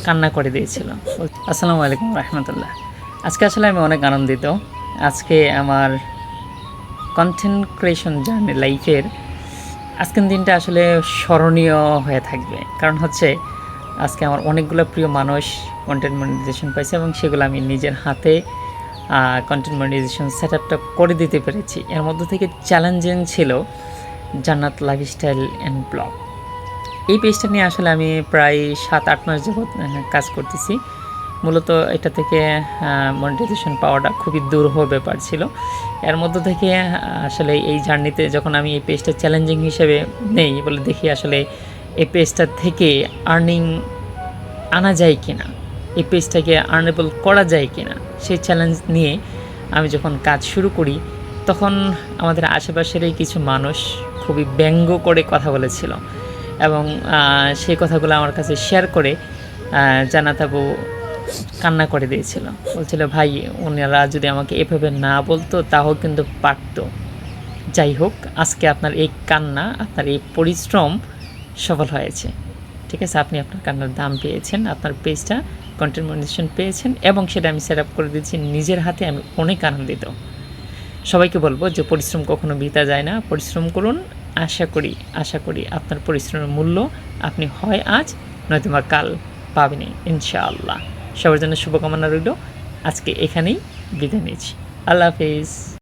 কান্না করে দিয়েছিল। আসসালামু আলাইকুম রহমতুল্লাহ। আজকে আসলে আমি অনেক আনন্দিত। আজকে আমার কন্টেন্ট ক্রিয়েশন জার্নি লাইফের আজকের দিনটা আসলে স্মরণীয় হয়ে থাকবে। কারণ হচ্ছে আজকে আমার অনেকগুলো প্রিয় মানুষ কন্টেন্ট মনিটাইজেশন পাইছে এবং সেগুলো আমি নিজের হাতে কন্টেন্ট মনিটাইজেশন সেট আপটা করে দিতে পেরেছি। এর মধ্যে থেকে চ্যালেঞ্জিং ছিল জান্নাত লাইফস্টাইল অ্যান্ড ব্লগ। এই পেজটা নিয়ে আসলে আমি প্রায় 7-8 মাস যাবৎ কাজ করতেছি। মূলত এটা থেকে মনিটাইজেশন পাওয়াটা খুবই দুরূহ ব্যাপার ছিল। এর মধ্য থেকে আসলে এই জার্নিতে যখন আমি এই পেজটা চ্যালেঞ্জিং হিসেবে নেই বলে দেখি আসলে এই পেজটা থেকে আর্নিং আনা যায় কিনা, এই পেজটাকে আর্নেবল করা যায় কিনা, সেই চ্যালেঞ্জ নিয়ে আমি যখন কাজ শুরু করি তখন আমাদের আশেপাশেরই কিছু মানুষ খুবই ব্যঙ্গ করে কথা বলেছিল এবং সেই কথাগুলো আমার কাছে শেয়ার করে জান্নাত আপু কান্না করে দিয়েছিল। বলছিল ভাই ওনারা যদি আমাকে এভাবে না বলতো তাও কিন্তু পারতো। যাই হোক, আজকে আপনার এই কান্না, আপনার এই পরিশ্রম সফল হয়েছে। ঠিক আছে, আপনি আপনার কান্নার দাম পেয়েছেন, আপনার পেজটা কন্টেন্ট মনিটাইজেশন পেয়েছেন এবং সেটা আমি সেট আপ করে দিয়েছি নিজের হাতে। আমি অনেক আনন্দিত। সবাইকে বলবো যে পরিশ্রম কখনো বৃথা যায় না, পরিশ্রম করুন। আশা করি আপনার পরিশ্রমের মূল্য আপনি হয় আজ নয়তোবা কাল পাবেনই ইনশাআল্লাহ। সবার জন্য শুভকামনা রইল। আজকে এখানেই বিদায় নিচ্ছি। আল্লাহ হাফিজ।